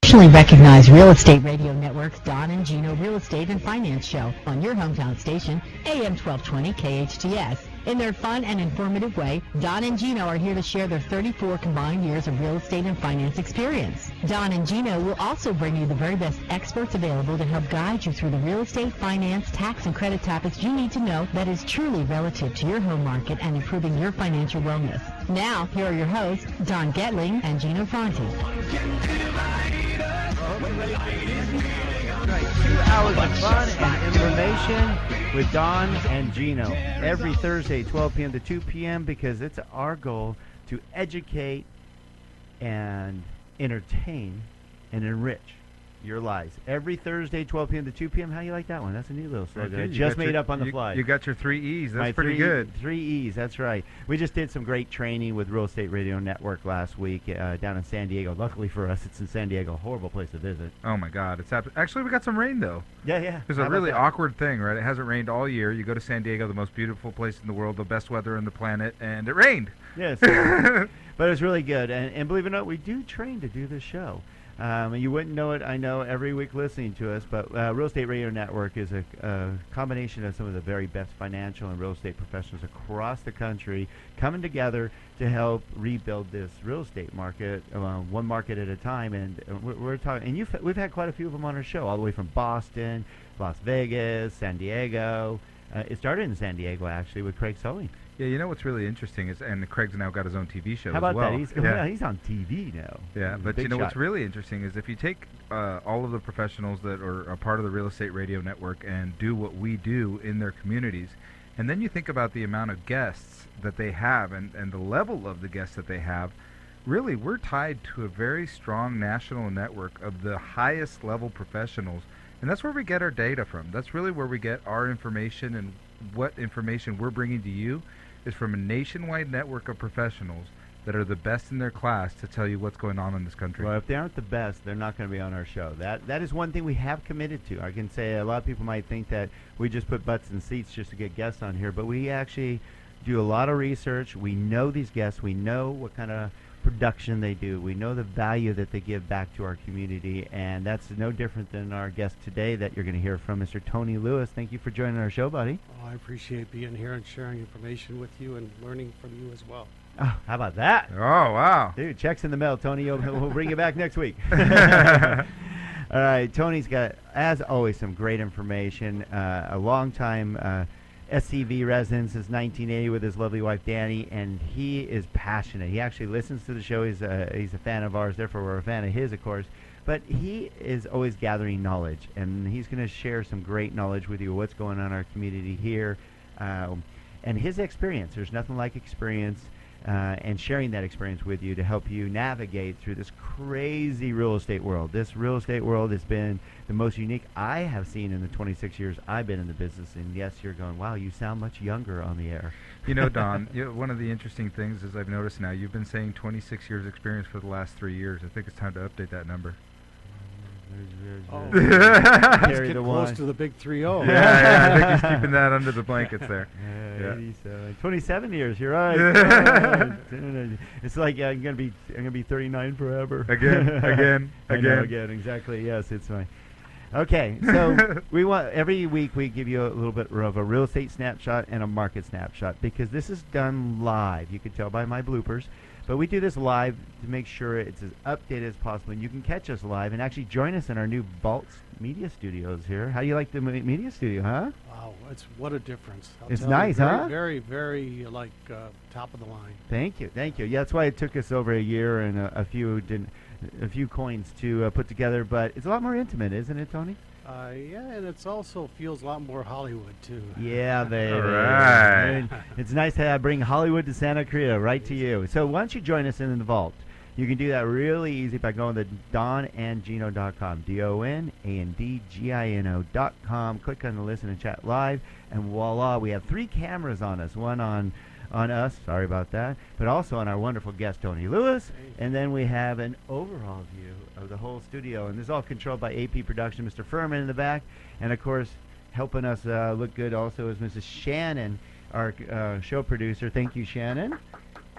Nationally recognized real estate radio network's Don and Gino Real Estate and Finance Show on your hometown station, AM 1220 KHTS. In their fun and informative way, Don and Gino are here to share their 34 combined years of real estate and finance experience. Don and Gino will also bring you the very best experts available to help guide you through the real estate, finance, tax, and credit topics you need to know that is truly relative to your home market and improving your financial wellness. Now, here are your hosts, Don Getling and Gino Fonte. Right, 2 hours of fun and information with Don and Gino every Thursday, 12 p.m. to 2 p.m. because it's our goal to educate and entertain and enrich your lives. Every Thursday, 12 p.m. to 2 p.m. How you like that one? That's a neat little slogan. I just made up on the fly. You got your 3 E's. That's My pretty good. 3 E's, that's right. We just did some great training with Real Estate Radio Network last week down in San Diego. Luckily for us, it's in San Diego. A horrible place to visit. Oh, my God. Actually, we got some rain, though. Yeah. It's a really awkward thing, right? It hasn't rained all year. You go to San Diego, the most beautiful place in the world, the best weather on the planet, and it rained. Yes. But it's really good. And believe it or not, we do train to do this show. You wouldn't know it, I know, every week listening to us, but Real Estate Radio Network is a combination of some of the very best financial and real estate professionals across the country coming together to help rebuild this real estate market, one market at a time. And we're talking, and we've had quite a few of them on our show, all the way from Boston, Las Vegas, San Diego. It started in San Diego, actually, with Craig Sully. Yeah, you know what's really interesting is, and Craig's now got his own TV show How about as well. that? He's on TV now. Yeah, but you know what's really interesting is if you take all of the professionals that are a part of the Real Estate Radio Network and do what we do in their communities, and then you think about the amount of guests that they have and the level of the guests that they have, really we're tied to a very strong national network of the highest level professionals, and that's where we get our data from. That's really where we get our information, and what information we're bringing to you is from a nationwide network of professionals that are the best in their class to tell you what's going on in this country. Well, if they aren't the best, they're not going to be on our show. That is one thing we have committed to. I can say a lot of people might think that we just put butts in seats just to get guests on here, but we actually do a lot of research. We know these guests. We know what kind of production they do. We know the value that they give back to our community, and that's no different than our guest today that you're going to hear from, Mr. Tony Lewis. Thank you for joining our show, buddy. Oh, I appreciate being here and sharing information with you and learning from you as well. Oh, how about that? Oh, wow. Dude, checks in the mail, Tony. We'll bring you back next week. All right, Tony's got, as always, some great information. A long-time SCV resident since 1980 with his lovely wife Danny, and he is passionate. He actually listens to the show. He's a fan of ours, therefore we're a fan of his, of course. But he is always gathering knowledge, and he's going to share some great knowledge with you, what's going on in our community here, and his experience. There's nothing like experience, and sharing that experience with you to help you navigate through this crazy real estate world. This real estate world has been the most unique I have seen in the 26 years I've been in the business. And yes, you're going, wow, you sound much younger on the air. You know, Don, one of the interesting things is I've noticed now, you've been saying 26 years experience for the last 3 years. I think it's time to update that number. Oh, Carry let's get the close one. to the big 3-0. Yeah, I think he's keeping that under the blankets there. Yeah. 87. 27 years, you're right. It's like I'm gonna be 39 forever. Again. Again, exactly. Yes, it's fine. Okay, so every week we give you a little bit of a real estate snapshot and a market snapshot, because this is done live. You can tell by my bloopers. But we do this live to make sure it's as updated as possible, and you can catch us live and actually join us in our new Vault Media Studios here. How do you like the media studio, huh? Wow, what a difference. It's nice, huh? Very, very, like, top of the line. Thank you. Yeah, that's why it took us over a year and a few coins to put together, but it's a lot more intimate, isn't it, Tony? Yeah, and it also feels a lot more Hollywood, too. Yeah, baby. All right. It's nice to bring Hollywood to Santa Cruz right to you. So why don't you join us in the vault? You can do that really easy by going to donandgino.com, DONANDGINO.com. Click on the Listen and Chat Live, and voila, we have 3 cameras on us. One on us, sorry about that, but also on our wonderful guest, Tony Lewis. And then we have an overall view of the whole studio, and this is all controlled by AP Production, Mr. Furman in the back, and of course helping us look good also is Mrs. Shannon, our show producer. Thank you, Shannon.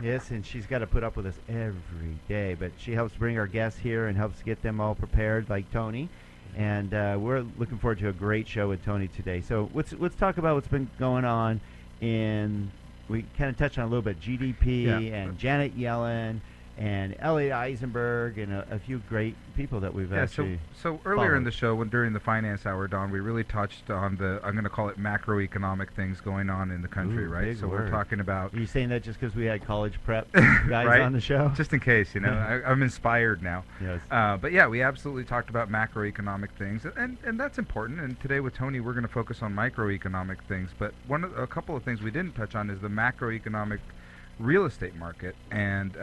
Yes, and she's got to put up with us every day, but she helps bring our guests here and helps get them all prepared, like Tony. And we're looking forward to a great show with Tony today. So let's talk about what's been going on in. We kind of touched on a little bit GDP and Janet Yellen and Elliot Eisenberg and a few great people that we've actually so earlier in the show, during the finance hour, Don, we really touched on I'm going to call it macroeconomic things going on in the country, Ooh, right? So we're talking about. Are you saying that just because we had college prep guys right? on the show? Just in case, I'm inspired now. Yes. But yeah, we absolutely talked about macroeconomic things, and that's important. And today with Tony, we're going to focus on microeconomic things. But a couple of things we didn't touch on is the macroeconomic real estate market, and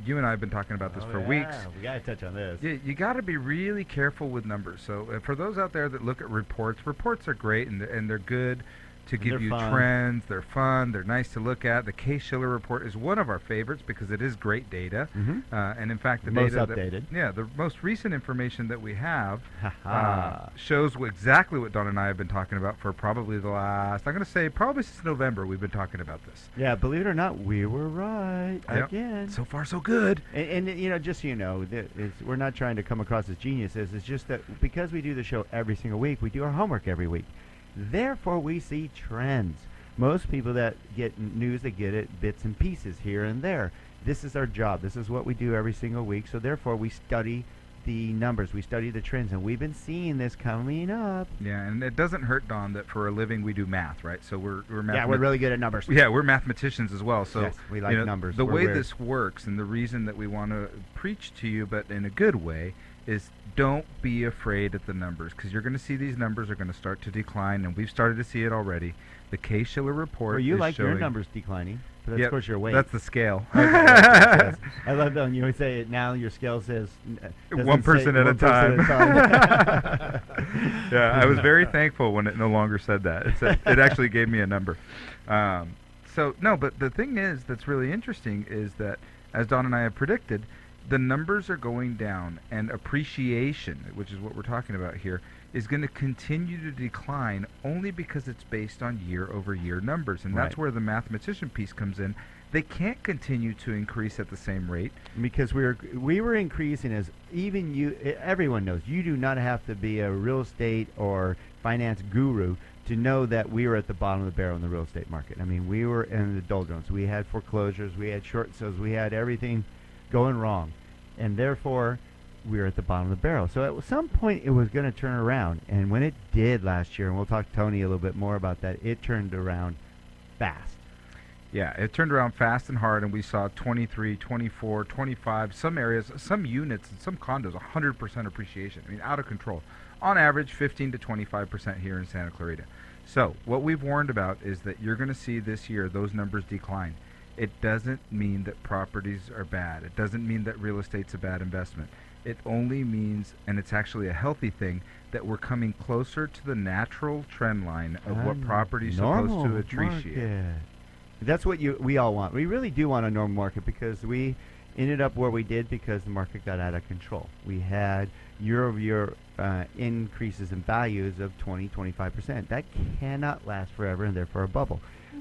you and I have been talking about this for weeks. We got to touch on this. You got to be really careful with numbers. So for those out there that look at reports are great, and they're good to give you trends. They're fun. They're nice to look at. The Case-Shiller report is one of our favorites because it is great data. And in fact, the most data updated. The most recent information that we have shows exactly what Don and I have been talking about for probably the last, I'm going to say probably since November we've been talking about this. Yeah, believe it or not, we were right again. So far, so good. And just so you know, we're not trying to come across as geniuses. It's just that because we do the show every single week, we do our homework every week. Therefore, we see trends. Most people that get news, they get it bits and pieces here and there. This is our job. This is what we do every single week. So therefore, we study the numbers. We study the trends. And we've been seeing this coming up. Yeah, and it doesn't hurt, Don, that for a living we do math, right? So we're we're really good at numbers. Yeah, we're mathematicians as well. So yes, we like numbers. The way this works and the reason that we want to preach to you, but in a good way, is don't be afraid at the numbers, because you're going to see these numbers are going to start to decline, and we've started to see it already. The Case-Shiller report you is like showing your numbers declining, but of course your weight. That's the scale. Okay, yes. I love that when you always say it now, your scale says one person at a time. Yeah, I was very thankful when it no longer said that. It actually gave me a number. But the thing is that's really interesting is that, as Don and I have predicted, the numbers are going down, and appreciation, which is what we're talking about here, is going to continue to decline only because it's based on year-over-year numbers, and that's where the mathematician piece comes in. They can't continue to increase at the same rate because we were increasing, as even you, everyone knows. You do not have to be a real estate or finance guru to know that we were at the bottom of the barrel in the real estate market. I mean, we were in the doldrums. We had foreclosures, we had short sales, we had everything going wrong, and therefore we were at the bottom of the barrel. So at some point it was going to turn around, and when it did last year, and we'll talk to Tony a little bit more about that, it turned around fast. Yeah, it turned around fast and hard, and we saw 23, 24, 25, some areas, some units, and some condos, 100% appreciation. I mean, out of control. On average, 15 to 25% here in Santa Clarita. So what we've warned about is that you're going to see this year those numbers decline. It doesn't mean that properties are bad. It doesn't mean that real estate's a bad investment. It only means, and it's actually a healthy thing, that we're coming closer to the natural trend line of what property's supposed to appreciate. Market. That's what we all want. We really do want a normal market, because we ended up where we did because the market got out of control. We had year-over-year increases in values of 20, 25%. That cannot last forever, and therefore a bubble.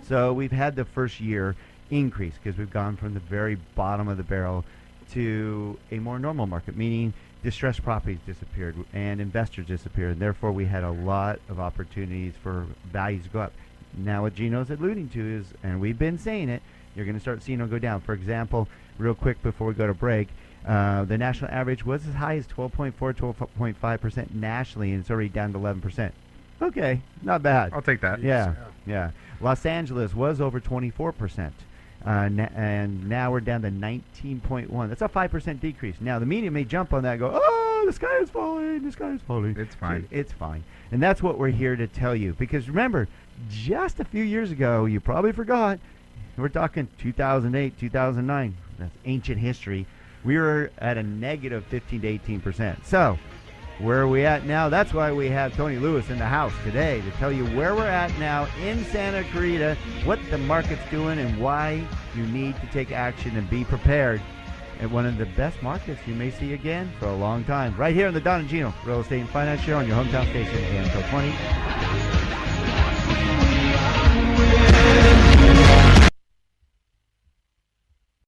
So we've had the first year increase because we've gone from the very bottom of the barrel to a more normal market, meaning distressed properties disappeared and investors disappeared, and therefore we had a lot of opportunities for values to go up. Now what Gino's alluding to is, and we've been saying it, you're going to start seeing them go down. For example, real quick before we go to break, the national average was as high as 12.4, 12.5% nationally, and it's already down to 11%. Okay, not bad. I'll take that. Yeah. Los Angeles was over 24%. And now we're down to 19.1. That's a 5% decrease. Now the media may jump on that and go, oh, the sky is falling, the sky is falling. It's fine. It's fine. And that's what we're here to tell you. Because remember, just a few years ago, you probably forgot, we're talking 2008, 2009. That's ancient history. We were at a negative 15 to 18%. So where are we at now? That's why we have Tony Lewis in the house today to tell you where we're at now in Santa Clarita, what the market's doing, and why you need to take action and be prepared at one of the best markets you may see again for a long time. Right here on the Don and Gino Real Estate and Finance Show on your hometown station, AM 1220.